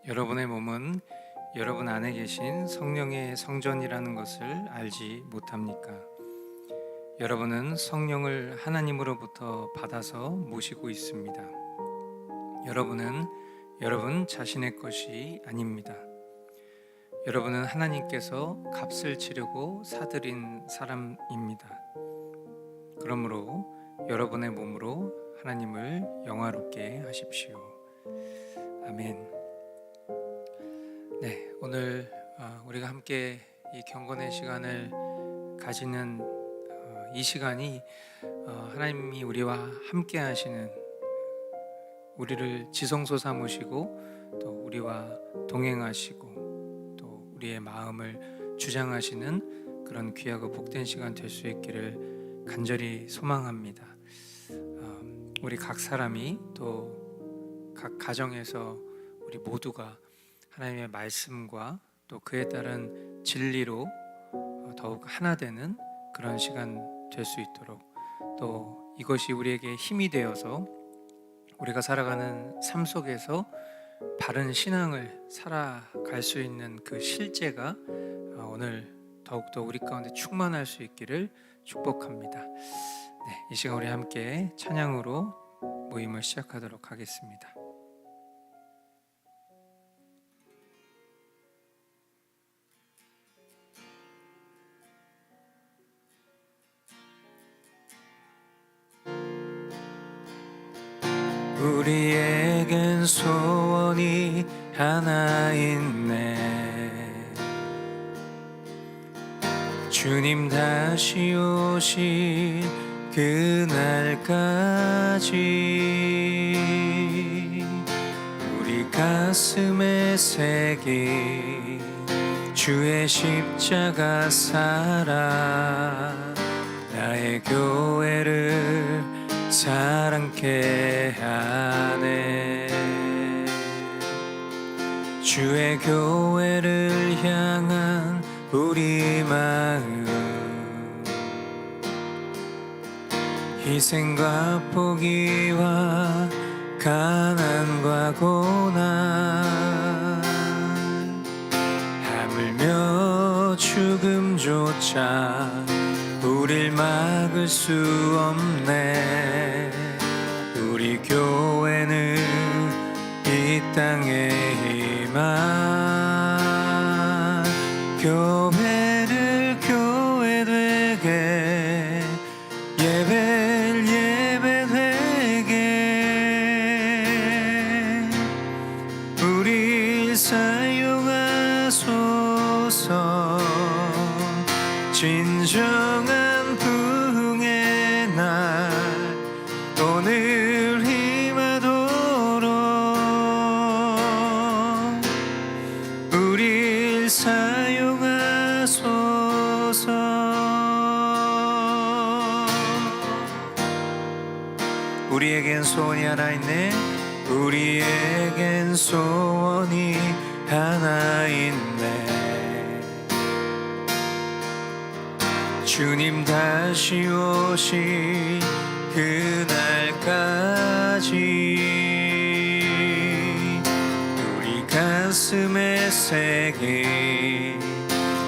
여러분의 몸은 여러분 안에 계신 성령의 성전이라는 것을 알지 못합니까? 여러분은 성령을 하나님으로부터 받아서 모시고 있습니다. 여러분은 여러분 자신의 것이 아닙니다. 여러분은 하나님께서 값을 치르고 사들인 사람입니다. 그러므로 여러분의 몸으로 하나님을 영화롭게 하십시오. 아멘. 네, 오늘 우리가 함께 이 경건의 시간을 가지는 이 시간이 하나님이 우리와 함께 하시는, 우리를 지성소 삼으시고 또 우리와 동행하시고 또 우리의 마음을 주장하시는 그런 귀하고 복된 시간 될 수 있기를 간절히 소망합니다. 우리 각 사람이 또 각 가정에서 우리 모두가 하나님의 말씀과 또 그에 따른 진리로 더욱 하나 되는 그런 시간 될 수 있도록, 또 이것이 우리에게 힘이 되어서 우리가 살아가는 삶 속에서 바른 신앙을 살아갈 수 있는 그 실제가 오늘 더욱더 우리 가운데 충만할 수 있기를 축복합니다. 네, 이 시간 우리 함께 찬양으로 모임을 시작하도록 하겠습니다. 우리에겐 소원이 하나 있네. 주님 다시 오실 그날까지 우리 가슴에 새긴 주의 십자가 사랑, 나의 교회를 사랑케 하네. 주의 교회를 향한 우리 마음, 희생과 포기와 가난과 고난, 하물며 죽음조차 우릴 막을 수 없네. 우리 교회는 이 땅의 희망, 교회를 교회되게, 예배를 예배되게 우릴 사용하소서. 진정한 부흥의 날 오늘 임하도록 우릴 사용하소서. 우리에겐 소원이 하나 있네. 우리에겐 소원이 하나 있네. 주님 다시 오실 그날까지 우리 가슴에 새긴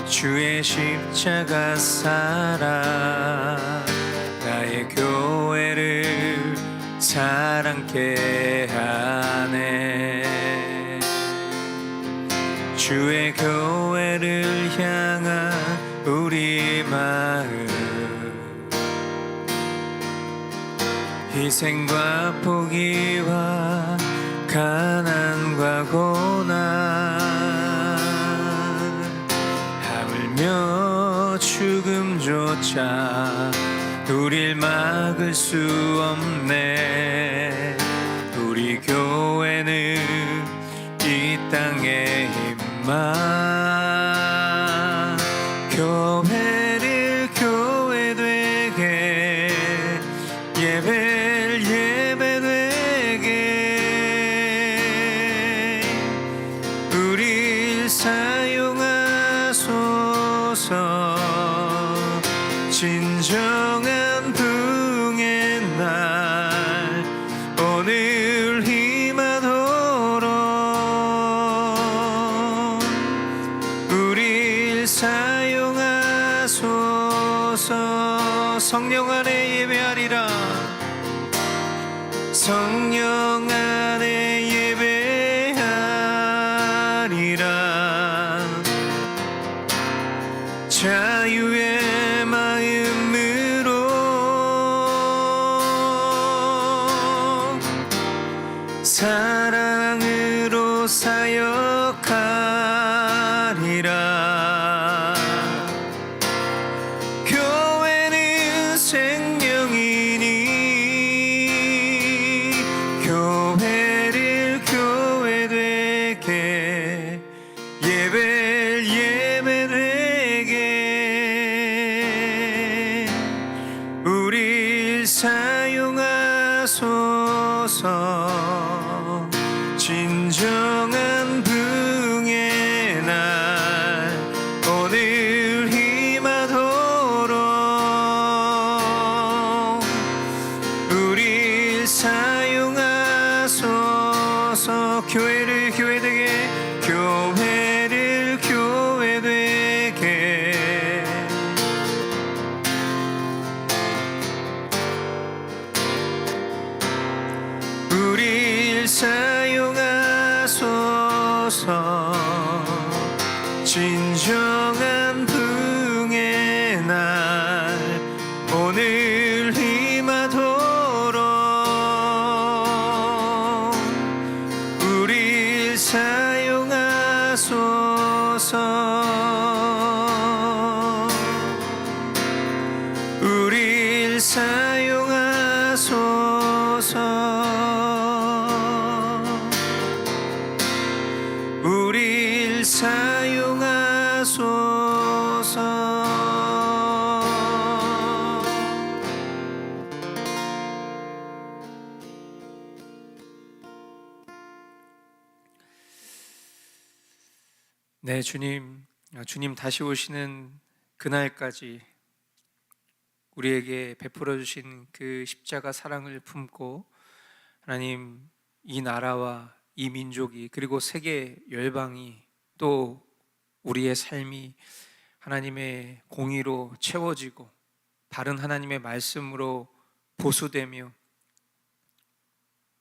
주의 십자가 사랑, 나의 교회를 사랑케 하네. 주의 교회를 향한 우리 마음, 희생과 포기와 가난과 고난, 하물며 죽음조차 우릴 막을 수 없네. 우리 교회는 이 땅의 희망, 교회를 교회되게, 예배를 예배되게 우릴 사용하소서. 진정한 부흥의 날 오늘 임하도록 성령 안에 예배하리라. 자유의 마음으로 사랑으로 사역하리라. 교회는 생명이니 교회를 교회되게 예배를 예배되게 우릴 사용하소서. 진정한 부흥의 날 오늘 힘하도록 우릴 사용하소서. 교회를 교회되게 교회를 교회되게 우릴 사용하소서. 진정한 부흥의 날 오늘 힘하도록 우릴 사용하소서. 우릴 사용하소서. 우릴 사용하소서. 네, 주님 다시 오시는 그날까지 우리에게 베풀어 주신 그 십자가 사랑을 품고 하나님, 이 나라와 이 민족이 그리고 세계 열방이 또 우리의 삶이 하나님의 공의로 채워지고 바른 하나님의 말씀으로 보수되며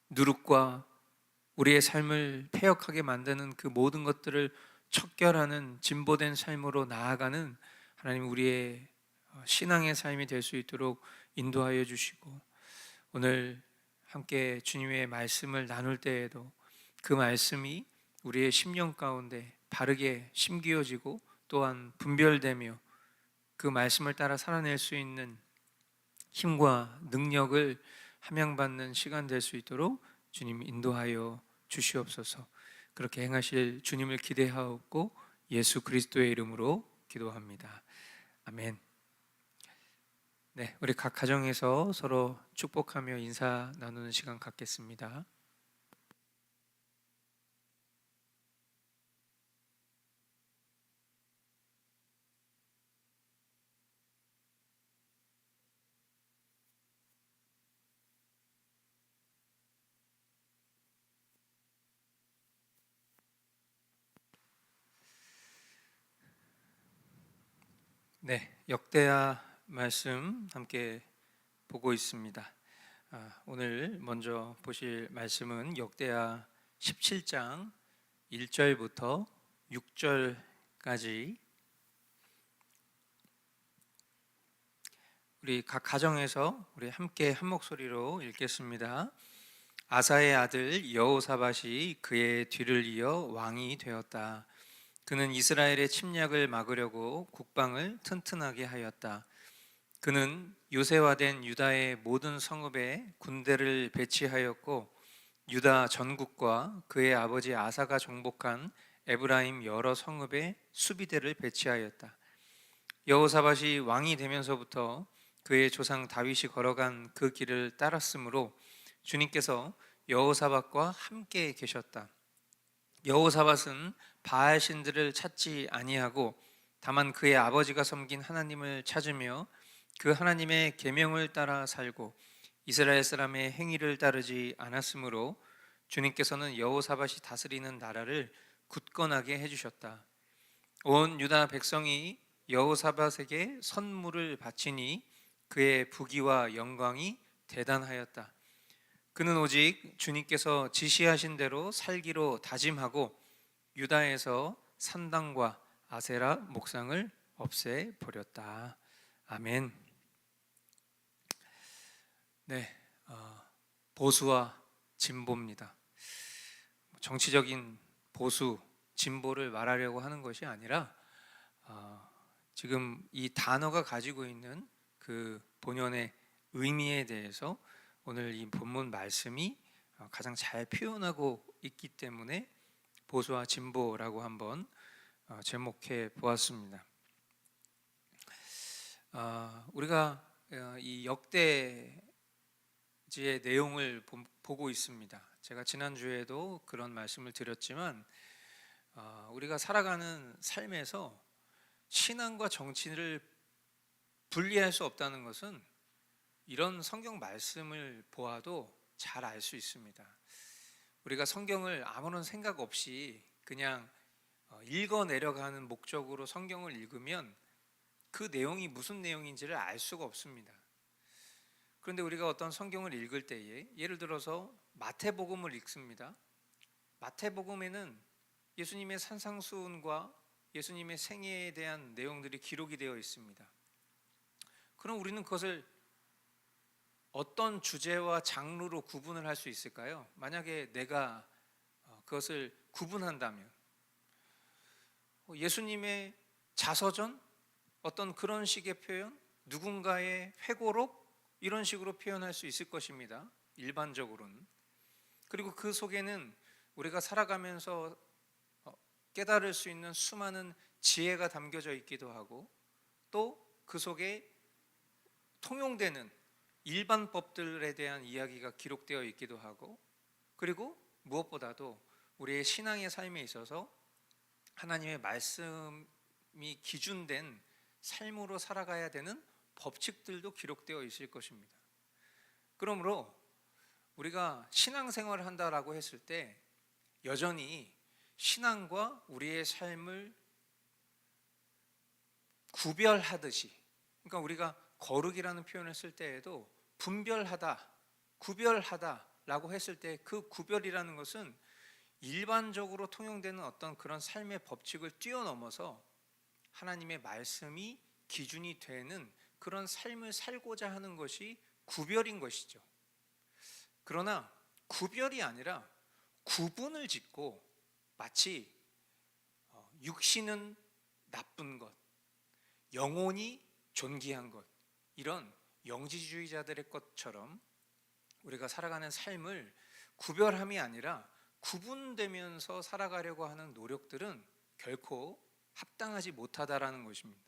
누룩과 우리의 삶을 패역하게 만드는 그 모든 것들을 척결하는 진보된 삶으로 나아가는 하나님, 우리의 신앙의 삶이 될 수 있도록 인도하여 주시고, 오늘 함께 주님의 말씀을 나눌 때에도 그 말씀이 우리의 심령 가운데 바르게 심기어지고 또한 분별되며 그 말씀을 따라 살아낼 수 있는 힘과 능력을 함양받는 시간 될 수 있도록 주님 인도하여 주시옵소서. 그렇게 행하실 주님을 기대하옵고 예수 그리스도의 이름으로 기도합니다. 아멘. 네, 우리 각 가정에서 서로 축복하며 인사 나누는 시간 갖겠습니다. 네, 역대하 말씀 함께 보고 있습니다. 오늘 먼저 보실 말씀은 역대하 17장 1절부터 6절까지 우리 각 가정에서 우리 함께 한 목소리로 읽겠습니다. 아사의 아들 여호사밧이 그의 뒤를 이어 왕이 되었다. 그는 이스라엘의 침략을 막으려고 국방을 튼튼하게 하였다. 그는 요새화된 유다의 모든 성읍에 군대를 배치하였고 유다 전국과 그의 아버지 아사가 정복한 에브라임 여러 성읍에 수비대를 배치하였다. 여호사밧이 왕이 되면서부터 그의 조상 다윗이 걸어간 그 길을 따랐으므로 주님께서 여호사밧과 함께 계셨다. 여호사밧은 바알 신들을 찾지 아니하고 다만 그의 아버지가 섬긴 하나님을 찾으며 그 하나님의 계명을 따라 살고 이스라엘 사람의 행위를 따르지 않았으므로 주님께서는 여호사밧이 다스리는 나라를 굳건하게 해주셨다. 온 유다 백성이 여호사밧에게 선물을 바치니 그의 부귀와 영광이 대단하였다. 그는 오직 주님께서 지시하신 대로 살기로 다짐하고 유다에서 산당과 아세라 목상을 없애 버렸다. 아멘. 네, 보수와 진보입니다. 정치적인 보수, 진보를 말하려고 하는 것이 아니라 지금 이 단어가 가지고 있는 그 본연의 의미에 대해서 오늘 이 본문 말씀이 가장 잘 표현하고 있기 때문에 보수와 진보라고 한번 제목해 보았습니다. 우리가 이 역대지의 내용을 보고 있습니다. 제가 지난주에도 그런 말씀을 드렸지만 우리가 살아가는 삶에서 신앙과 정치를 분리할 수 없다는 것은 이런 성경 말씀을 보아도 잘 알 수 있습니다. 우리가 성경을 아무런 생각 없이 그냥 읽어 내려가는 목적으로 성경을 읽으면 그 내용이 무슨 내용인지를 알 수가 없습니다. 그런데 우리가 어떤 성경을 읽을 때에 예를 들어서 마태복음을 읽습니다. 마태복음에는 예수님의 산상수훈과 예수님의 생애에 대한 내용들이 기록이 되어 있습니다. 그럼 우리는 그것을 어떤 주제와 장르로 구분을 할 수 있을까요? 만약에 내가 그것을 구분한다면 예수님의 자서전? 어떤 그런 식의 표현? 누군가의 회고록? 이런 식으로 표현할 수 있을 것입니다. 일반적으로는. 그리고 그 속에는 우리가 살아가면서 깨달을 수 있는 수많은 지혜가 담겨져 있기도 하고 또 그 속에 통용되는 일반 법들에 대한 이야기가 기록되어 있기도 하고 그리고 무엇보다도 우리의 신앙의 삶에 있어서 하나님의 말씀이 기준된 삶으로 살아가야 되는 법칙들도 기록되어 있을 것입니다. 그러므로 우리가 신앙생활을 한다라고 했을 때 여전히 신앙과 우리의 삶을 구별하듯이, 그러니까 우리가 거룩이라는 표현을 쓸 때에도 분별하다, 구별하다라고 했을 때 그 구별이라는 것은 일반적으로 통용되는 어떤 그런 삶의 법칙을 뛰어넘어서 하나님의 말씀이 기준이 되는 그런 삶을 살고자 하는 것이 구별인 것이죠. 그러나 구별이 아니라 구분을 짓고 마치 육신은 나쁜 것, 영혼이 존귀한 것, 이런 영지주의자들의 것처럼 우리가 살아가는 삶을 구별함이 아니라 구분되면서 살아가려고 하는 노력들은 결코 합당하지 못하다라는 것입니다.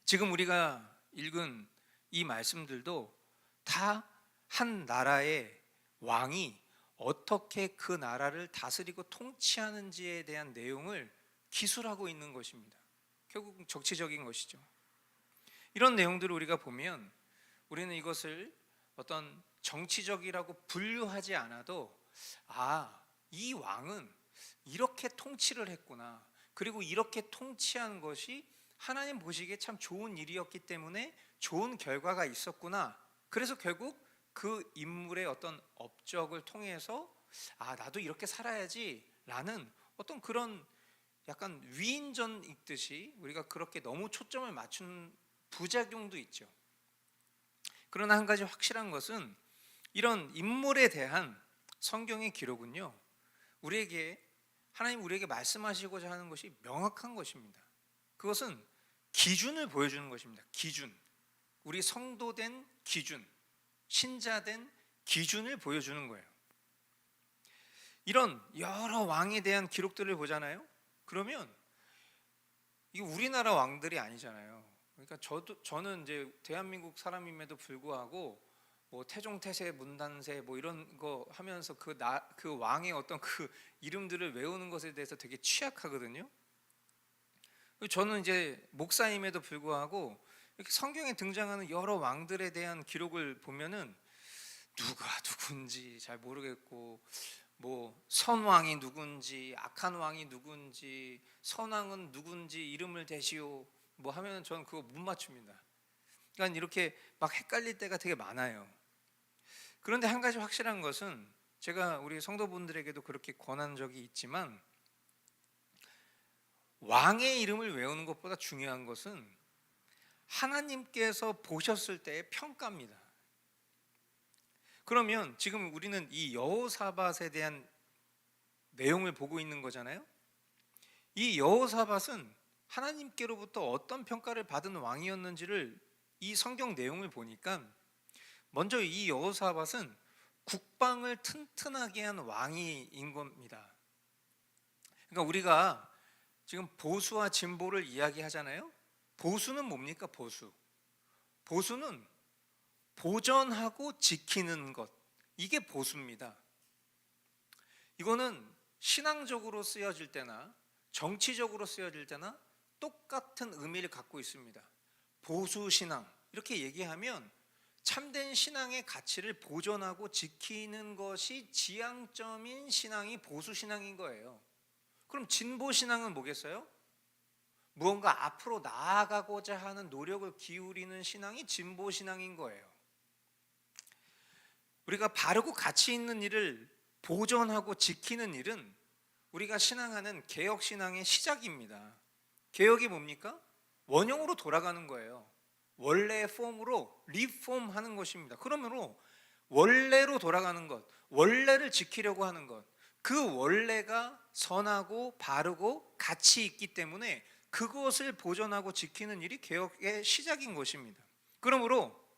지금 우리가 읽은 이 말씀들도 다 한 나라의 왕이 어떻게 그 나라를 다스리고 통치하는지에 대한 내용을 기술하고 있는 것입니다. 결국 정치적인 것이죠. 이런 내용들을 우리가 보면 우리는 이것을 어떤 정치적이라고 분류하지 않아도 이 왕은 이렇게 통치를 했구나. 그리고 이렇게 통치한 것이 하나님 보시기에 참 좋은 일이었기 때문에 좋은 결과가 있었구나. 그래서 결국 그 인물의 어떤 업적을 통해서 나도 이렇게 살아야지 라는 어떤 그런 약간 위인전 읽듯이 우리가 그렇게 너무 초점을 맞춘 부작용도 있죠. 그러나 한 가지 확실한 것은 이런 인물에 대한 성경의 기록은요, 하나님 우리에게 말씀하시고자 하는 것이 명확한 것입니다. 그것은 기준을 보여주는 것입니다. 기준, 우리 성도된 기준, 신자된 기준을 보여주는 거예요. 이런 여러 왕에 대한 기록들을 보잖아요. 그러면 이게 우리나라 왕들이 아니잖아요. 그러니까 저는 이제 대한민국 사람임에도 불구하고 뭐 태종, 태세, 문단세 뭐 이런 거 하면서 그 왕의 어떤 그 이름들을 외우는 것에 대해서 되게 취약하거든요. 저는 이제 목사임에도 불구하고 이렇게 성경에 등장하는 여러 왕들에 대한 기록을 보면은 누가 누군지 잘 모르겠고, 뭐 선왕이 누군지, 악한 왕이 누군지, 선왕은 누군지 이름을 대시오 뭐 하면 저는 그거 못 맞춥니다. 그러니까 이렇게 막 헷갈릴 때가 되게 많아요. 그런데 한 가지 확실한 것은, 제가 우리 성도분들에게도 그렇게 권한 적이 있지만, 왕의 이름을 외우는 것보다 중요한 것은 하나님께서 보셨을 때의 평가입니다. 그러면 지금 우리는 이 여호사밧에 대한 내용을 보고 있는 거잖아요. 이 여호사밧은 하나님께로부터 어떤 평가를 받은 왕이었는지를 이 성경 내용을 보니까, 먼저 이 여호사밧은 국방을 튼튼하게 한 왕인 겁니다. 그러니까 우리가 지금 보수와 진보를 이야기하잖아요. 보수는 뭡니까? 보수는 보존하고 지키는 것, 이게 보수입니다. 이거는 신앙적으로 쓰여질 때나 정치적으로 쓰여질 때나 똑같은 의미를 갖고 있습니다. 보수신앙, 이렇게 얘기하면 참된 신앙의 가치를 보존하고 지키는 것이 지향점인 신앙이 보수신앙인 거예요. 그럼 진보신앙은 뭐겠어요? 무언가 앞으로 나아가고자 하는 노력을 기울이는 신앙이 진보신앙인 거예요. 우리가 바르고 가치 있는 일을 보존하고 지키는 일은 우리가 신앙하는 개혁신앙의 시작입니다. 개혁이 뭡니까? 원형으로 돌아가는 거예요. 원래의 폼으로 리폼하는 것입니다. 그러므로 원래로 돌아가는 것, 원래를 지키려고 하는 것, 그 원래가 선하고 바르고 가치 있기 때문에 그것을 보존하고 지키는 일이 개혁의 시작인 것입니다. 그러므로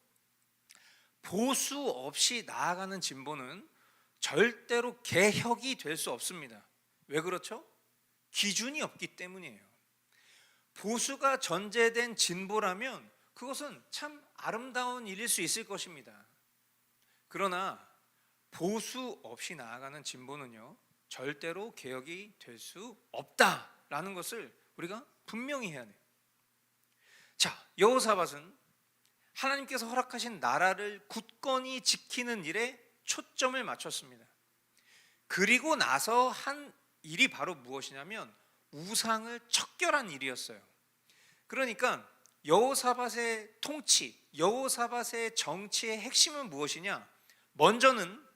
보수 없이 나아가는 진보는 절대로 개혁이 될 수 없습니다. 왜 그렇죠? 기준이 없기 때문이에요. 보수가 전제된 진보라면 그것은 참 아름다운 일일 수 있을 것입니다. 그러나 보수 없이 나아가는 진보는요, 절대로 개혁이 될 수 없다라는 것을 우리가 분명히 해야 돼요. 자, 여호사밧은 하나님께서 허락하신 나라를 굳건히 지키는 일에 초점을 맞췄습니다. 그리고 나서 한 일이 바로 무엇이냐면 우상을 척결한 일이었어요. 그러니까 여호사밧의 통치, 여호사밧의 정치의 핵심은 무엇이냐? 먼저는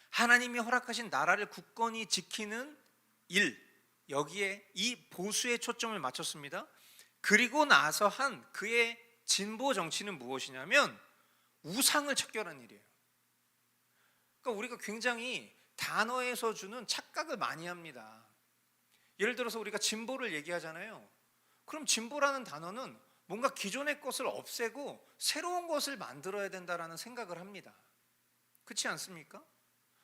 하나님이 허락하신 나라를 굳건히 지키는 일, 여기에 이 보수의 초점을 맞췄습니다. 그리고 나서 한 그의 진보 정치는 무엇이냐면 우상을 척결한 일이에요. 그러니까 우리가 굉장히 단어에서 주는 착각을 많이 합니다. 예를 들어서 우리가 진보를 얘기하잖아요. 그럼 진보라는 단어는 뭔가 기존의 것을 없애고 새로운 것을 만들어야 된다라는 생각을 합니다. 그렇지 않습니까?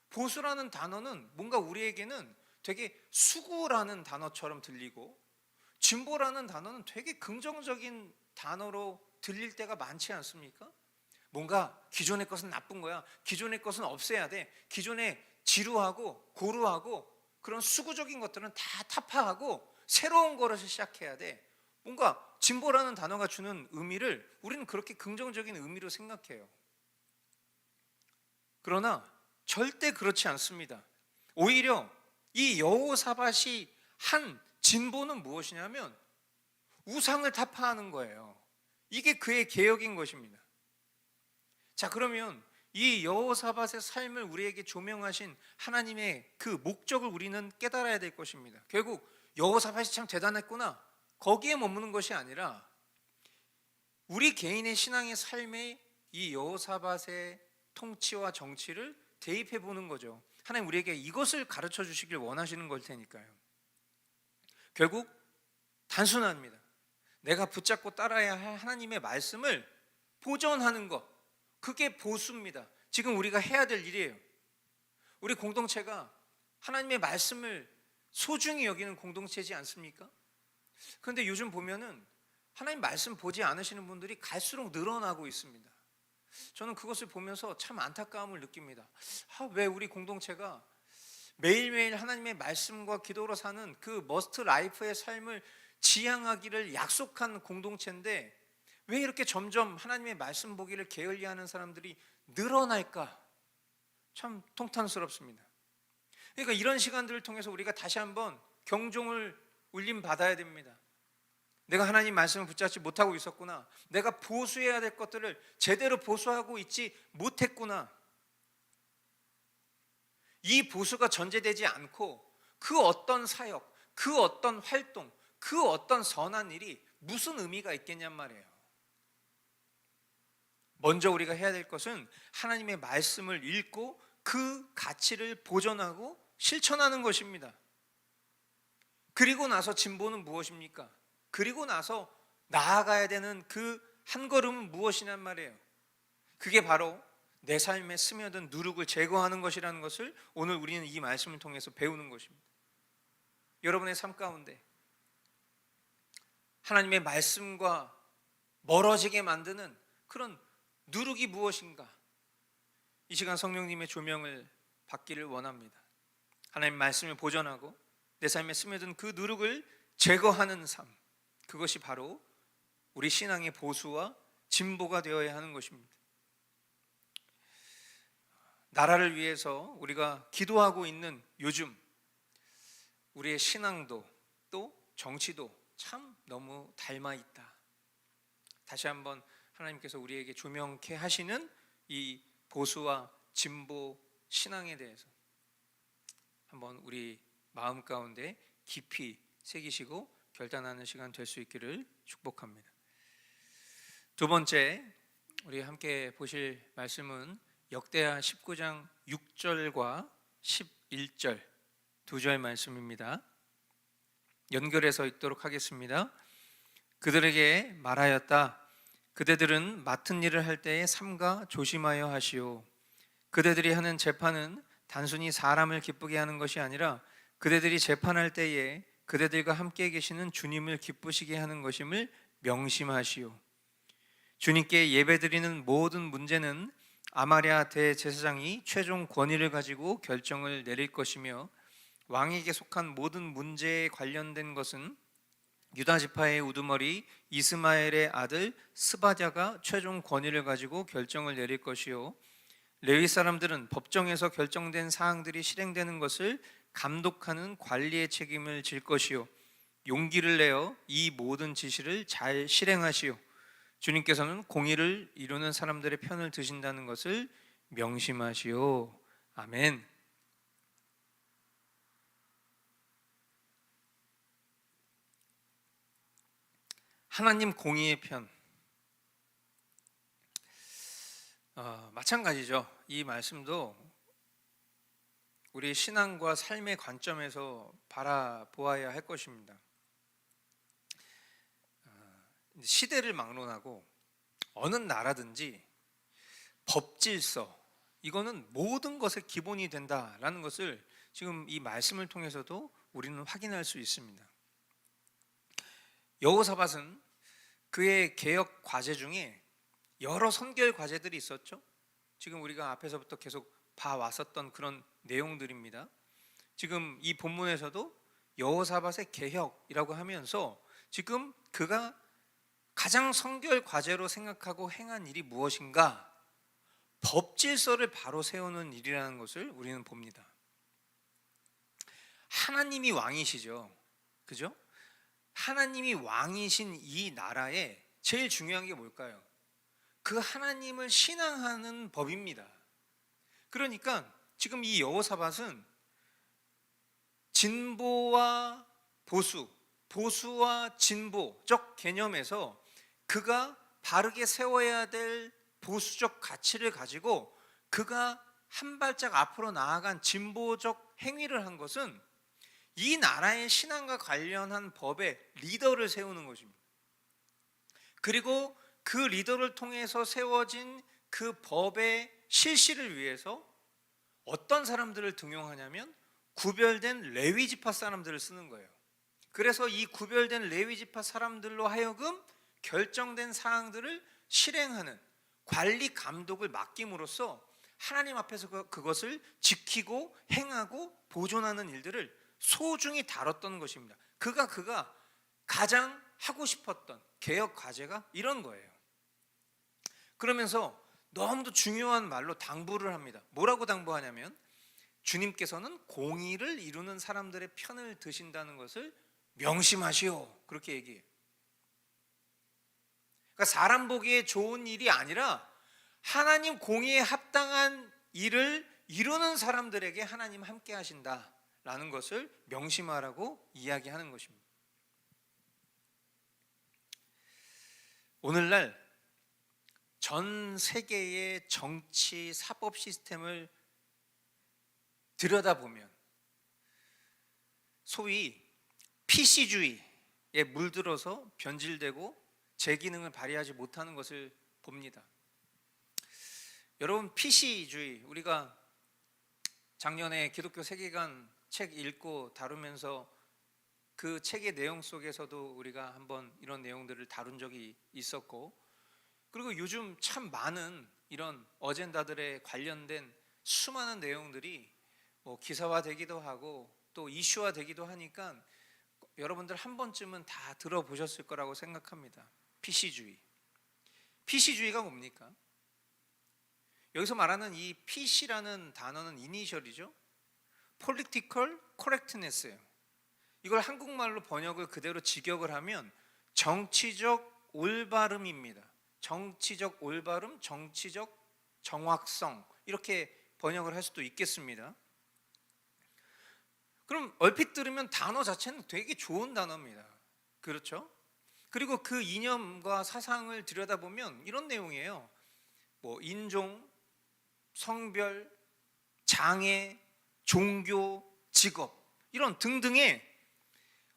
보수라는 단어는 뭔가 우리에게는 되게 수구라는 단어처럼 들리고, 진보라는 단어는 되게 긍정적인 단어로 들릴 때가 많지 않습니까? 뭔가 기존의 것은 나쁜 거야, 기존의 것은 없애야 돼, 기존에 지루하고 고루하고 그런 수구적인 것들은 다 타파하고 새로운 거를 시작해야 돼. 뭔가 진보라는 단어가 주는 의미를 우리는 그렇게 긍정적인 의미로 생각해요. 그러나 절대 그렇지 않습니다. 오히려 이 여호사밧이 한 진보는 무엇이냐면 우상을 타파하는 거예요. 이게 그의 개혁인 것입니다. 자, 그러면 이 여호사밧의 삶을 우리에게 조명하신 하나님의 그 목적을 우리는 깨달아야 될 것입니다. 결국 여호사밧이 참 대단했구나, 거기에 머무는 것이 아니라 우리 개인의 신앙의 삶에 이 여호사밧의 통치와 정치를 대입해 보는 거죠. 하나님 우리에게 이것을 가르쳐 주시길 원하시는 걸 테니까요. 결국 단순합니다. 내가 붙잡고 따라야 할 하나님의 말씀을 보존하는 것, 그게 보수입니다. 지금 우리가 해야 될 일이에요. 우리 공동체가 하나님의 말씀을 소중히 여기는 공동체지 않습니까? 그런데 요즘 보면은 하나님 말씀 보지 않으시는 분들이 갈수록 늘어나고 있습니다. 저는 그것을 보면서 참 안타까움을 느낍니다. 왜 우리 공동체가 매일매일 하나님의 말씀과 기도로 사는 그 머스트 라이프의 삶을 지향하기를 약속한 공동체인데 왜 이렇게 점점 하나님의 말씀 보기를 게을리하는 사람들이 늘어날까? 참 통탄스럽습니다. 그러니까 이런 시간들을 통해서 우리가 다시 한번 경종을 울림 받아야 됩니다. 내가 하나님 말씀을 붙잡지 못하고 있었구나. 내가 보수해야 될 것들을 제대로 보수하고 있지 못했구나. 이 보수가 전제되지 않고 그 어떤 사역, 그 어떤 활동, 그 어떤 선한 일이 무슨 의미가 있겠냔 말이에요. 먼저 우리가 해야 될 것은 하나님의 말씀을 읽고 그 가치를 보존하고 실천하는 것입니다. 그리고 나서 진보는 무엇입니까? 그리고 나서 나아가야 되는 그 한 걸음은 무엇이냔 말이에요. 그게 바로 내 삶에 스며든 누룩을 제거하는 것이라는 것을 오늘 우리는 이 말씀을 통해서 배우는 것입니다. 여러분의 삶 가운데 하나님의 말씀과 멀어지게 만드는 그런 누룩이 무엇인가? 이 시간 성령님의 조명을 받기를 원합니다. 하나님의 말씀을 보존하고 내 삶에 스며든 그 누룩을 제거하는 삶, 그것이 바로 우리 신앙의 보수와 진보가 되어야 하는 것입니다. 나라를 위해서 우리가 기도하고 있는 요즘 우리의 신앙도 또 정치도 참 너무 닮아 있다. 다시 한번 하나님께서 우리에게 조명케 하시는 이 보수와 진보 신앙에 대해서 한번 우리 마음 가운데 깊이 새기시고 결단하는 시간 될 수 있기를 축복합니다. 두 번째 우리 함께 보실 말씀은 역대하 19장 6절과 11절 두 절 말씀입니다. 연결해서 읽도록 하겠습니다. 그들에게 말하였다. 그대들은 맡은 일을 할 때에 삼가 조심하여 하시오. 그대들이 하는 재판은 단순히 사람을 기쁘게 하는 것이 아니라 그대들이 재판할 때에 그대들과 함께 계시는 주님을 기쁘시게 하는 것임을 명심하시오. 주님께 예배드리는 모든 문제는 아마랴 대제사장이 최종 권위를 가지고 결정을 내릴 것이며 왕에게 속한 모든 문제에 관련된 것은 유다 지파의 우두머리 이스마엘의 아들 스바랴가 최종 권위를 가지고 결정을 내릴 것이요 레위 사람들은 법정에서 결정된 사항들이 실행되는 것을 감독하는 관리의 책임을 질 것이요 용기를 내어 이 모든 지시를 잘 실행하시오. 주님께서는 공의를 이루는 사람들의 편을 드신다는 것을 명심하시오. 아멘. 하나님 공의의 편. 마찬가지죠. 이 말씀도 우리 신앙과 삶의 관점에서 바라보아야 할 것입니다. 시대를 막론하고 어느 나라든지 법질서, 이거는 모든 것의 기본이 된다라는 것을 지금 이 말씀을 통해서도 우리는 확인할 수 있습니다. 여호사밧은 그의 개혁 과제 중에 여러 선결 과제들이 있었죠. 지금 우리가 앞에서부터 계속 봐왔었던 그런 내용들입니다. 지금 이 본문에서도 여호사밧의 개혁이라고 하면서 지금 그가 가장 선결 과제로 생각하고 행한 일이 무엇인가? 법질서를 바로 세우는 일이라는 것을 우리는 봅니다. 하나님이 왕이시죠. 그죠? 하나님이 왕이신 이 나라에 제일 중요한 게 뭘까요? 그 하나님을 신앙하는 법입니다. 그러니까 지금 이 여호사밧은 진보와 보수, 보수와 진보적 개념에서 그가 바르게 세워야 될 보수적 가치를 가지고 그가 한 발짝 앞으로 나아간 진보적 행위를 한 것은 이 나라의 신앙과 관련한 법의 리더를 세우는 것입니다. 그리고 그 리더를 통해서 세워진 그 법의 실시를 위해서 어떤 사람들을 등용하냐면 구별된 레위 지파 사람들을 쓰는 거예요. 그래서 이 구별된 레위 지파 사람들로 하여금 결정된 사항들을 실행하는 관리 감독을 맡김으로써 하나님 앞에서 그것을 지키고 행하고 보존하는 일들을 소중히 다뤘던 것입니다. 그가 가장 하고 싶었던 개혁 과제가 이런 거예요. 그러면서 너무도 중요한 말로 당부를 합니다. 뭐라고 당부하냐면 주님께서는 공의를 이루는 사람들의 편을 드신다는 것을 명심하시오. 그렇게 얘기해요. 그러니까 사람 보기에 좋은 일이 아니라 하나님 공의에 합당한 일을 이루는 사람들에게 하나님 함께 하신다라는 것을 명심하라고 이야기하는 것입니다. 오늘날 전 세계의 정치 사법 시스템을 들여다보면 소위 PC주의에 물들어서 변질되고 제 기능을 발휘하지 못하는 것을 봅니다. 여러분, PC주의, 우리가 작년에 기독교 세계관 책 읽고 다루면서 그 책의 내용 속에서도 우리가 한번 이런 내용들을 다룬 적이 있었고, 그리고 요즘 참 많은 이런 어젠다들에 관련된 수많은 내용들이 기사화되기도 하고 또 이슈화되기도 하니까 여러분들 한 번쯤은 다 들어보셨을 거라고 생각합니다. PC주의. PC주의가 뭡니까? 여기서 말하는 이 PC라는 단어는 이니셜이죠. Political Correctness예요. 이걸 한국말로 번역을 그대로 직역을 하면 정치적 올바름입니다. 정치적 올바름, 정치적 정확성, 이렇게 번역을 할 수도 있겠습니다. 그럼 얼핏 들으면 단어 자체는 되게 좋은 단어입니다. 그렇죠? 그리고 그 이념과 사상을 들여다보면 이런 내용이에요. 인종, 성별, 장애, 종교, 직업, 이런 등등의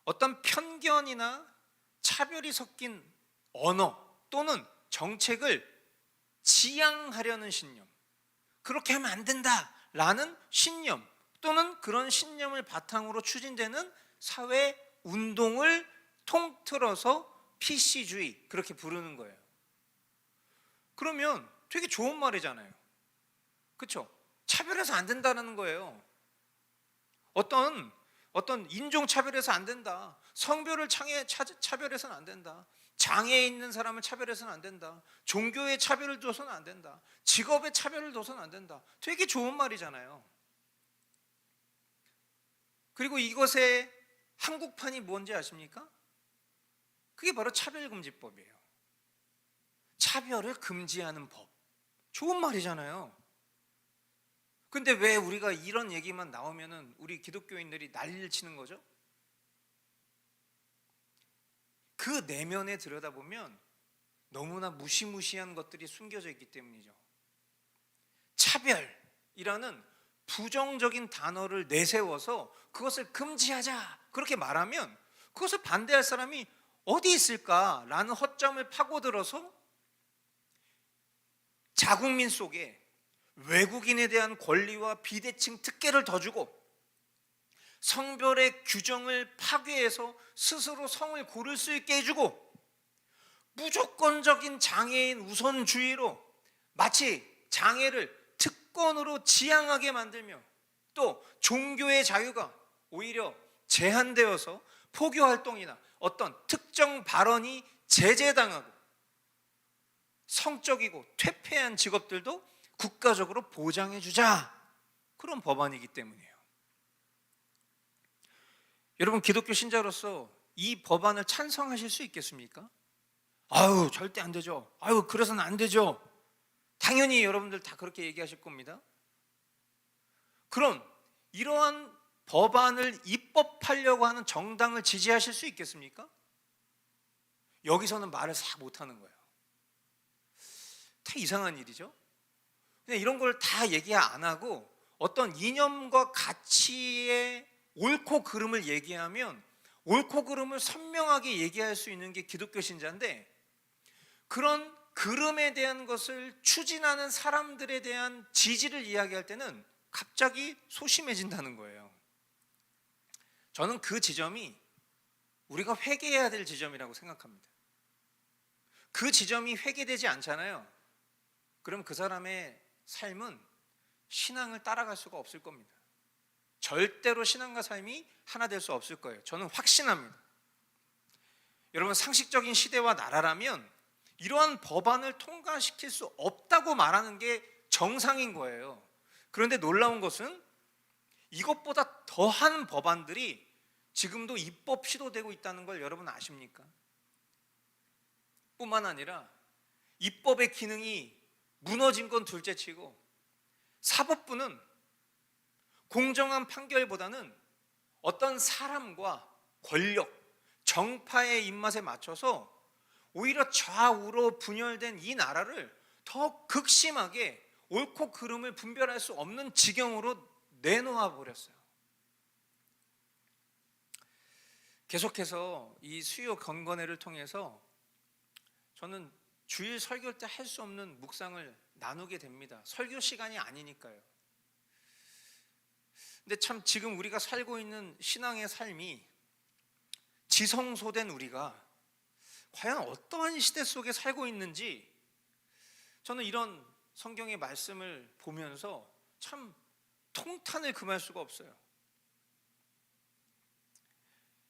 어떤 편견이나 차별이 섞인 언어 또는 정책을 지양하려는 신념, 그렇게 하면 안 된다라는 신념 또는 그런 신념을 바탕으로 추진되는 사회 운동을 통틀어서 PC주의, 그렇게 부르는 거예요. 그러면 되게 좋은 말이잖아요. 그렇죠? 차별해서 안 된다는 거예요. 어떤 인종 차별해서 안 된다, 성별을 차별해서는 안 된다, 장애에 있는 사람을 차별해서는 안 된다, 종교의 차별을 둬서는 안 된다, 직업의 차별을 둬서는 안 된다. 되게 좋은 말이잖아요. 그리고 이것의 한국판이 뭔지 아십니까? 그게 바로 차별금지법이에요. 차별을 금지하는 법. 좋은 말이잖아요. 근데 왜 우리가 이런 얘기만 나오면은 우리 기독교인들이 난리를 치는 거죠? 그 내면에 들여다보면 너무나 무시무시한 것들이 숨겨져 있기 때문이죠. 차별이라는 부정적인 단어를 내세워서 그것을 금지하자, 그렇게 말하면 그것을 반대할 사람이 어디 있을까라는 허점을 파고들어서 자국민 속에 외국인에 대한 권리와 비대칭 특혜를 더 주고 성별의 규정을 파괴해서 스스로 성을 고를 수 있게 해주고 무조건적인 장애인 우선주의로 마치 장애를 특권으로 지향하게 만들며 또 종교의 자유가 오히려 제한되어서 포교 활동이나 어떤 특정 발언이 제재당하고 성적이고 퇴폐한 직업들도 국가적으로 보장해주자, 그런 법안이기 때문이에요. 여러분, 기독교 신자로서 이 법안을 찬성하실 수 있겠습니까? 아유, 절대 안 되죠. 아유, 그래서는 안 되죠. 당연히 여러분들 다 그렇게 얘기하실 겁니다. 그럼 이러한 법안을 입법하려고 하는 정당을 지지하실 수 있겠습니까? 여기서는 말을 싹 못하는 거예요. 다 이상한 일이죠. 그냥 이런 걸 다 얘기 안 하고 어떤 이념과 가치의 옳고 그름을 얘기하면 옳고 그름을 선명하게 얘기할 수 있는 게 기독교 신자인데, 그런 그름에 대한 것을 추진하는 사람들에 대한 지지를 이야기할 때는 갑자기 소심해진다는 거예요. 저는 그 지점이 우리가 회개해야 될 지점이라고 생각합니다. 그 지점이 회개되지 않잖아요. 그럼 그 사람의 삶은 신앙을 따라갈 수가 없을 겁니다. 절대로 신앙과 삶이 하나 될 수 없을 거예요. 저는 확신합니다. 여러분, 상식적인 시대와 나라라면 이러한 법안을 통과시킬 수 없다고 말하는 게 정상인 거예요. 그런데 놀라운 것은 이것보다 더한 법안들이 지금도 입법 시도되고 있다는 걸 여러분 아십니까? 뿐만 아니라 입법의 기능이 무너진 건 둘째치고 사법부는 공정한 판결보다는 어떤 사람과 권력, 정파의 입맛에 맞춰서 오히려 좌우로 분열된 이 나라를 더 극심하게 옳고 그름을 분별할 수 없는 지경으로 내놓아 버렸어요. 계속해서 이 수요 경건회를 통해서 저는 주일 설교 때 할 수 없는 묵상을 나누게 됩니다. 설교 시간이 아니니까요. 근데 참 지금 우리가 살고 있는 신앙의 삶이 지성소된 우리가 과연 어떠한 시대 속에 살고 있는지 저는 이런 성경의 말씀을 보면서 참 통탄을 금할 수가 없어요.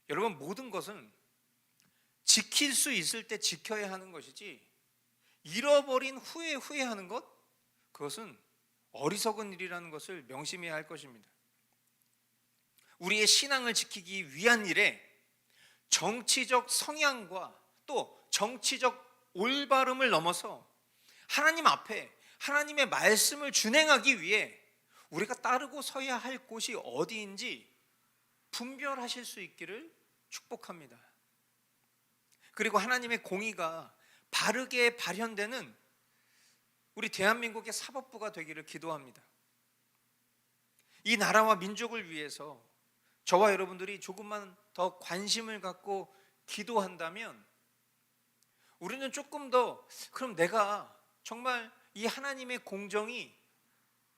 여러분, 모든 것은 지킬 수 있을 때 지켜야 하는 것이지 잃어버린 후에 후회하는 것, 그것은 어리석은 일이라는 것을 명심해야 할 것입니다. 우리의 신앙을 지키기 위한 일에 정치적 성향과 또 정치적 올바름을 넘어서 하나님 앞에 하나님의 말씀을 준행하기 위해 우리가 따르고 서야 할 곳이 어디인지 분별하실 수 있기를 축복합니다. 그리고 하나님의 공의가 바르게 발현되는 우리 대한민국의 사법부가 되기를 기도합니다. 이 나라와 민족을 위해서 저와 여러분들이 조금만 더 관심을 갖고 기도한다면 우리는 조금 더, 그럼 내가 정말 이 하나님의 공정이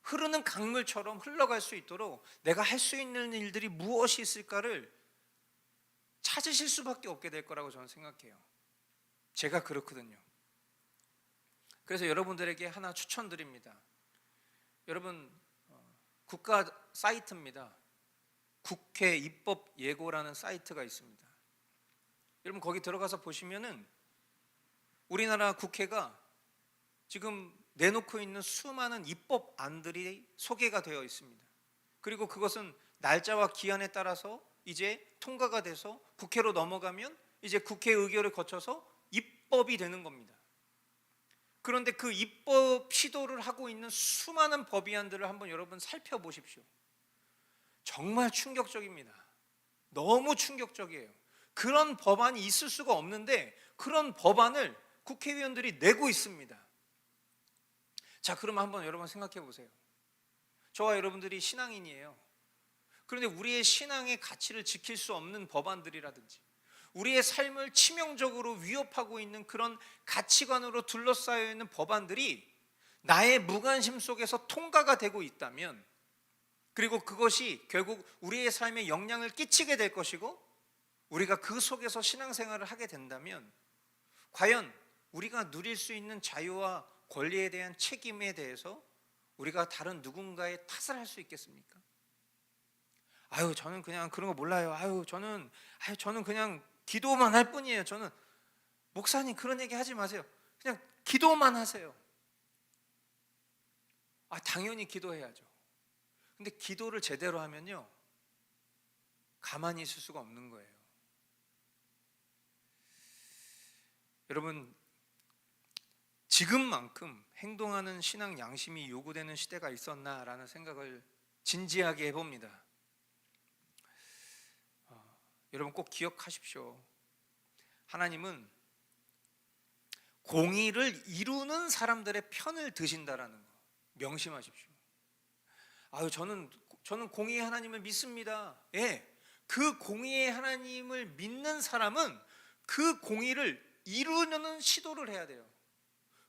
흐르는 강물처럼 흘러갈 수 있도록 내가 할 수 있는 일들이 무엇이 있을까를 찾으실 수밖에 없게 될 거라고 저는 생각해요. 제가 그렇거든요. 그래서 여러분들에게 하나 추천드립니다. 여러분, 국가 사이트입니다. 국회 입법 예고라는 사이트가 있습니다. 여러분, 거기 들어가서 보시면은 우리나라 국회가 지금 내놓고 있는 수많은 입법안들이 소개가 되어 있습니다. 그리고 그것은 날짜와 기한에 따라서 이제 통과가 돼서 국회로 넘어가면 이제 국회 의결을 거쳐서 입법이 되는 겁니다. 그런데 그 입법 시도를 하고 있는 수많은 법의안들을 한번 여러분 살펴보십시오. 정말 충격적입니다. 너무 충격적이에요. 그런 법안이 있을 수가 없는데 그런 법안을 국회의원들이 내고 있습니다. 자, 그러면 한번 여러분 생각해 보세요. 저와 여러분들이 신앙인이에요. 그런데 우리의 신앙의 가치를 지킬 수 없는 법안들이라든지 우리의 삶을 치명적으로 위협하고 있는 그런 가치관으로 둘러싸여 있는 법안들이 나의 무관심 속에서 통과가 되고 있다면, 그리고 그것이 결국 우리의 삶에 영향을 끼치게 될 것이고 우리가 그 속에서 신앙생활을 하게 된다면 과연 우리가 누릴 수 있는 자유와 권리에 대한 책임에 대해서 우리가 다른 누군가의 탓을 할 수 있겠습니까? 아유, 저는 그냥 그런 거 몰라요. 저는 그냥 기도만 할 뿐이에요. 저는, 목사님 그런 얘기 하지 마세요. 그냥 기도만 하세요. 당연히 기도해야죠. 근데 기도를 제대로 하면요, 가만히 있을 수가 없는 거예요. 여러분, 지금만큼 행동하는 신앙 양심이 요구되는 시대가 있었나라는 생각을 진지하게 해봅니다. 여러분 꼭 기억하십시오. 하나님은 공의를 이루는 사람들의 편을 드신다라는 거 명심하십시오. 저는 공의의 하나님을 믿습니다. 예, 그 공의의 하나님을 믿는 사람은 그 공의를 이루려는 시도를 해야 돼요.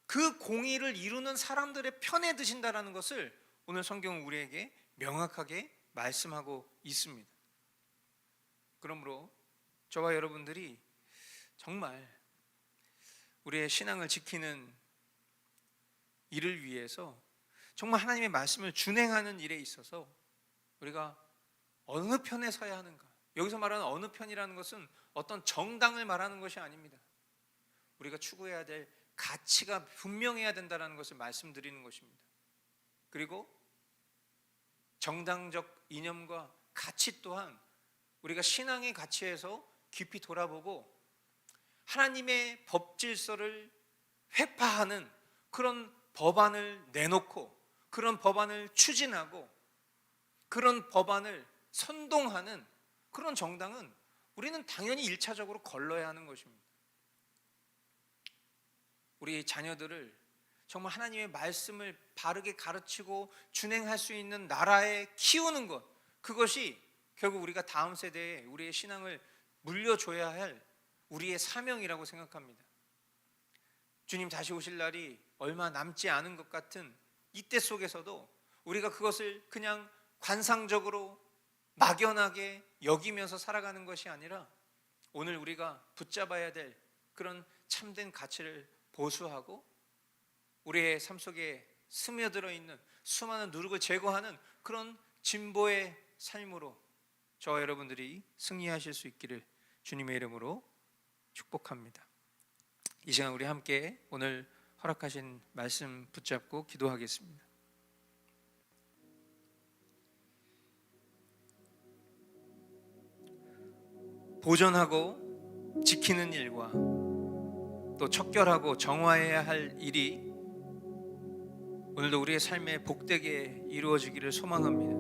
그 공의를 이루는 사람들의 편에 드신다라는 것을 오늘 성경은 우리에게 명확하게 말씀하고 있습니다. 그러므로 저와 여러분들이 정말 우리의 신앙을 지키는 일을 위해서 정말 하나님의 말씀을 준행하는 일에 있어서 우리가 어느 편에 서야 하는가, 여기서 말하는 어느 편이라는 것은 어떤 정당을 말하는 것이 아닙니다. 우리가 추구해야 될 가치가 분명해야 된다는 것을 말씀드리는 것입니다. 그리고 정당적 이념과 가치 또한 우리가 신앙의 가치에서 깊이 돌아보고 하나님의 법 질서를 회파하는 그런 법안을 내놓고 그런 법안을 추진하고 그런 법안을 선동하는 그런 정당은 우리는 당연히 1차적으로 걸러야 하는 것입니다. 우리 자녀들을 정말 하나님의 말씀을 바르게 가르치고 준행할 수 있는 나라에 키우는 것, 그것이 결국 우리가 다음 세대에 우리의 신앙을 물려줘야 할 우리의 사명이라고 생각합니다. 주님 다시 오실 날이 얼마 남지 않은 것 같은 이때 속에서도 우리가 그것을 그냥 관상적으로 막연하게 여기면서 살아가는 것이 아니라 오늘 우리가 붙잡아야 될 그런 참된 가치를 보수하고 우리의 삶 속에 스며들어 있는 수많은 누룩을 제거하는 그런 진보의 삶으로 저와 여러분들이 승리하실 수 있기를 주님의 이름으로 축복합니다. 이 시간 우리 함께 오늘 허락하신 말씀 붙잡고 기도하겠습니다. 보존하고 지키는 일과 또 척결하고 정화해야 할 일이 오늘도 우리의 삶에 복되게 이루어지기를 소망합니다.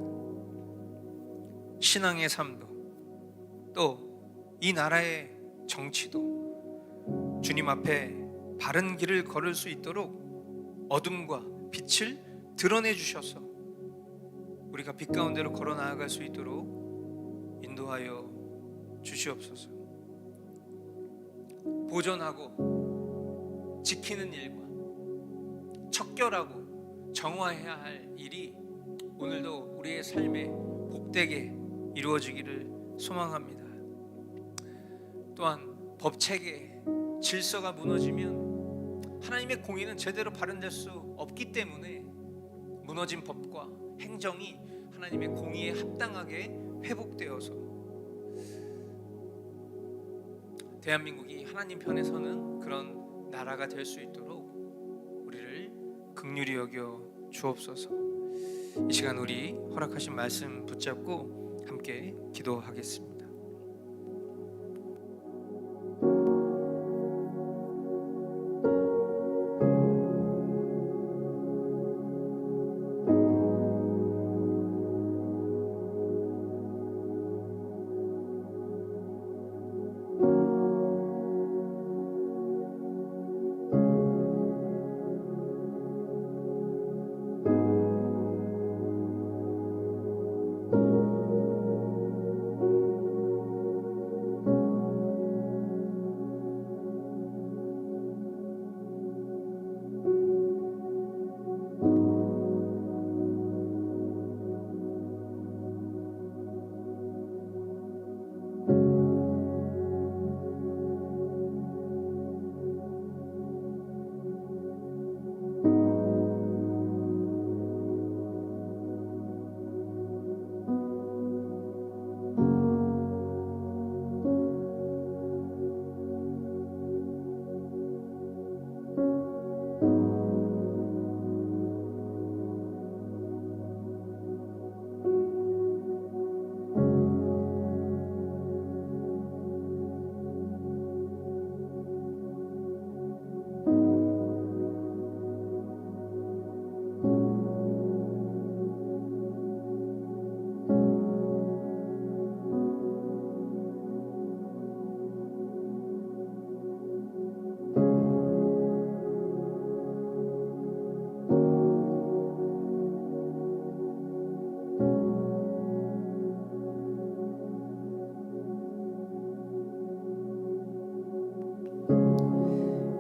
신앙의 삶도 또 이 나라의 정치도 주님 앞에 바른 길을 걸을 수 있도록 어둠과 빛을 드러내 주셔서 우리가 빛 가운데로 걸어 나아갈 수 있도록 인도하여 주시옵소서. 보존하고 지키는 일과 척결하고 정화해야 할 일이 오늘도 우리의 삶에 복되게 이루어지기를 소망합니다. 또한 법체계 질서가 무너지면 하나님의 공의는 제대로 발현될 수 없기 때문에 무너진 법과 행정이 하나님의 공의에 합당하게 회복되어서 대한민국이 하나님 편에 서는 그런 나라가 될 수 있도록 우리를 긍휼히 여겨 주옵소서. 이 시간 우리 허락하신 말씀 붙잡고 함께 기도하겠습니다.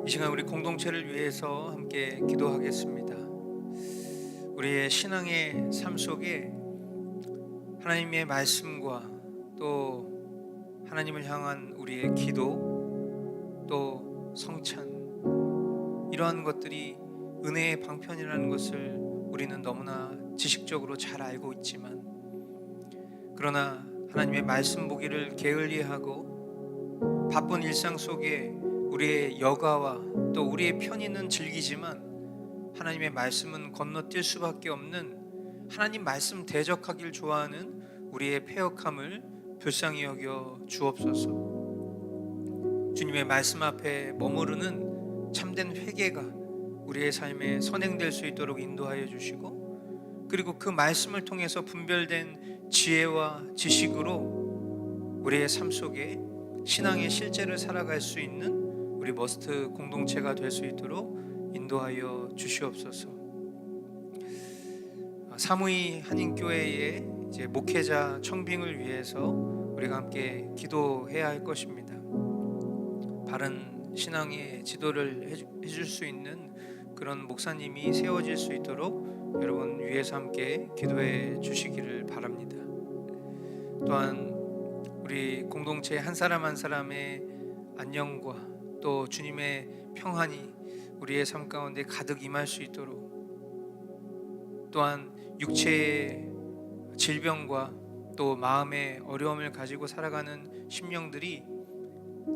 이 시간 우리 공동체를 위해서 함께 기도하겠습니다. 우리의 신앙의 삶 속에 하나님의 말씀과 또 하나님을 향한 우리의 기도 또 성찬, 이러한 것들이 은혜의 방편이라는 것을 우리는 너무나 지식적으로 잘 알고 있지만, 그러나 하나님의 말씀 보기를 게을리하고 바쁜 일상 속에 우리의 여가와 또 우리의 편의는 즐기지만 하나님의 말씀은 건너뛸 수밖에 없는, 하나님 말씀 대적하길 좋아하는 우리의 패역함을 불쌍히 여겨 주옵소서. 주님의 말씀 앞에 머무르는 참된 회개가 우리의 삶에 선행될 수 있도록 인도하여 주시고, 그리고 그 말씀을 통해서 분별된 지혜와 지식으로 우리의 삶 속에 신앙의 실제를 살아갈 수 있는 우리 머스트 공동체가 될 수 있도록 인도하여 주시옵소서. 사무이 한인교회의 이제 목회자 청빙을 위해서 우리가 함께 기도해야 할 것입니다. 바른 신앙의 지도를 해줄 수 있는 그런 목사님이 세워질 수 있도록 여러분 위해서 함께 기도해 주시기를 바랍니다. 또한 우리 공동체 한 사람 한 사람의 안녕과 또 주님의 평안이 우리의 삶 가운데 가득 임할 수 있도록, 또한 육체의 질병과 또 마음의 어려움을 가지고 살아가는 심령들이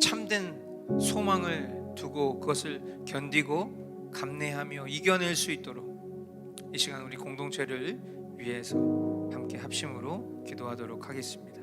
참된 소망을 두고 그것을 견디고 감내하며 이겨낼 수 있도록 이 시간 우리 공동체를 위해서 함께 합심으로 기도하도록 하겠습니다.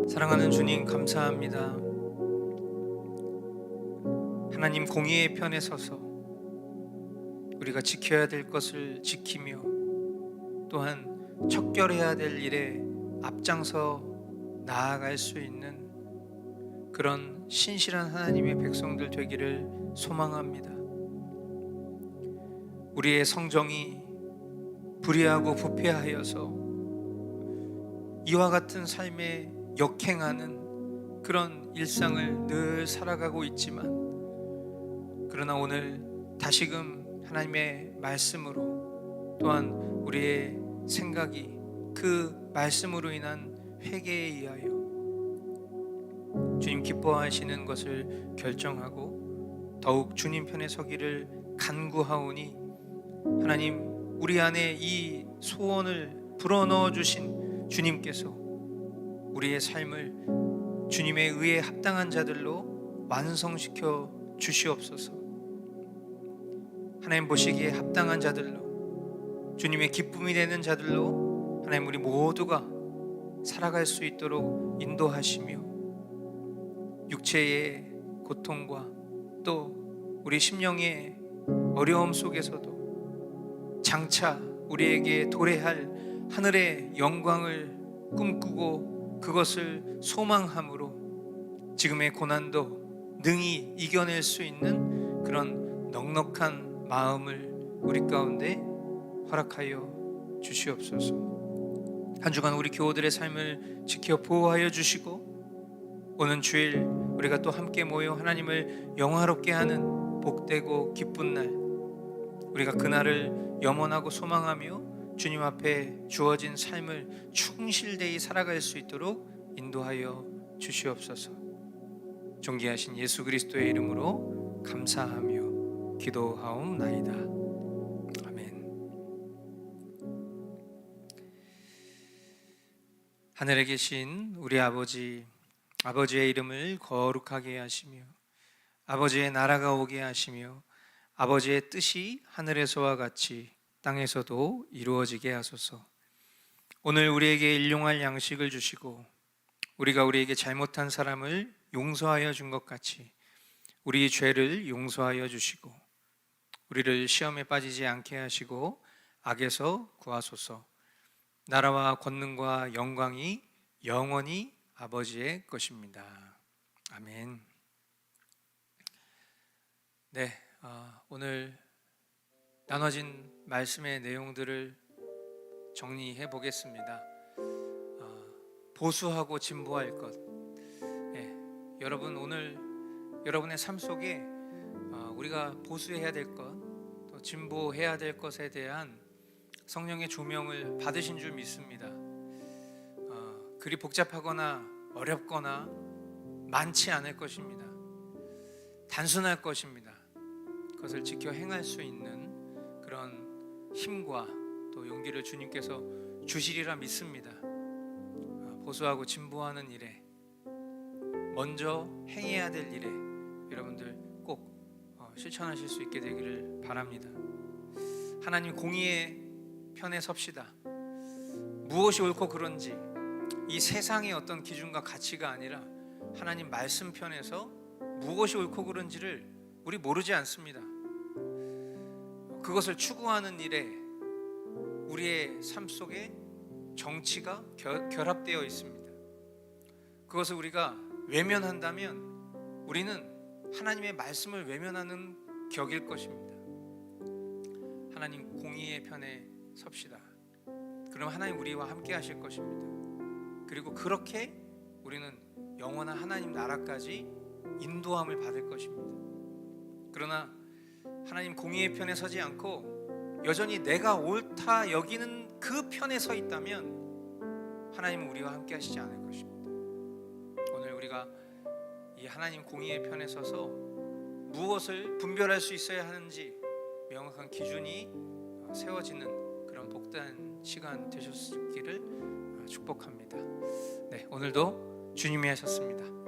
사랑하는 주님, 감사합니다. 하나님, 공의의 편에 서서 우리가 지켜야 될 것을 지키며 또한 척결해야 될 일에 앞장서 나아갈 수 있는 그런 신실한 하나님의 백성들 되기를 소망합니다. 우리의 성정이 불의하고 부패하여서 이와 같은 삶에 역행하는 그런 일상을 늘 살아가고 있지만, 그러나 오늘 다시금 하나님의 말씀으로 또한 우리의 생각이 그 말씀으로 인한 회개에 의하여 주님 기뻐하시는 것을 결정하고 더욱 주님 편에 서기를 간구하오니, 하나님, 우리 안에 이 소원을 불어넣어 주신 주님께서 우리의 삶을 주님의 의에 합당한 자들로 완성시켜 주시옵소서. 하나님 보시기에 합당한 자들로, 주님의 기쁨이 되는 자들로 하나님 우리 모두가 살아갈 수 있도록 인도하시며, 육체의 고통과 또 우리 심령의 어려움 속에서도 장차 우리에게 도래할 하늘의 영광을 꿈꾸고 그것을 소망함으로 지금의 고난도 능히 이겨낼 수 있는 그런 넉넉한 마음을 우리 가운데 허락하여 주시옵소서. 한 주간 우리 교우들의 삶을 지켜 보호하여 주시고, 오는 주일 우리가 또 함께 모여 하나님을 영화롭게 하는 복되고 기쁜 날, 우리가 그날을 염원하고 소망하며 주님 앞에 주어진 삶을 충실되이 살아갈 수 있도록 인도하여 주시옵소서. 존귀하신 예수 그리스도의 이름으로 감사하며 기도하옵나이다. 아멘. 하늘에 계신 우리 아버지, 아버지의 이름을 거룩하게 하시며 아버지의 나라가 오게 하시며 아버지의 뜻이 하늘에서와 같이 땅에서도 이루어지게 하소서. 오늘 우리에게 일용할 양식을 주시고 우리가 우리에게 잘못한 사람을 용서하여 준 것 같이 우리 죄를 용서하여 주시고 우리를 시험에 빠지지 않게 하시고 악에서 구하소서. 나라와 권능과 영광이 영원히 아버지의 것입니다. 아멘. 네, 오늘 나눠진 말씀의 내용들을 정리해 보겠습니다. 보수하고 진보할 것. 네, 여러분 오늘 여러분의 삶 속에 우리가 보수해야 될 것, 또 진보해야 될 것에 대한 성령의 조명을 받으신 줄 믿습니다. 그리 복잡하거나 어렵거나 많지 않을 것입니다. 단순할 것입니다. 그것을 지켜 행할 수 있는 그런 힘과 또 용기를 주님께서 주시리라 믿습니다. 보수하고 진보하는 일에, 먼저 행해야 될 일에 여러분들 꼭 실천하실 수 있게 되기를 바랍니다. 하나님 공의의 편에 섭시다. 무엇이 옳고 그른지 이 세상의 어떤 기준과 가치가 아니라 하나님 말씀 편에서 무엇이 옳고 그른지를 우리 모르지 않습니다. 그것을 추구하는 일에 우리의 삶 속에 정치가 결합되어 있습니다. 그것을 우리가 외면한다면 우리는 하나님의 말씀을 외면하는 격일 것입니다. 하나님 공의의 편에 섭시다. 그럼 하나님 우리와 함께 하실 것입니다. 그리고 그렇게 우리는 영원한 하나님 나라까지 인도함을 받을 것입니다. 그러나 하나님 공의의 편에 서지 않고 여전히 내가 옳다 여기는 그 편에 서 있다면 하나님은 우리와 함께 하시지 않을 것입니다. 오늘 우리가 이 하나님 공의의 편에 서서 무엇을 분별할 수 있어야 하는지 명확한 기준이 세워지는 그런 복된 시간 되셨기를 축복합니다. 네, 오늘도 주님이 하셨습니다.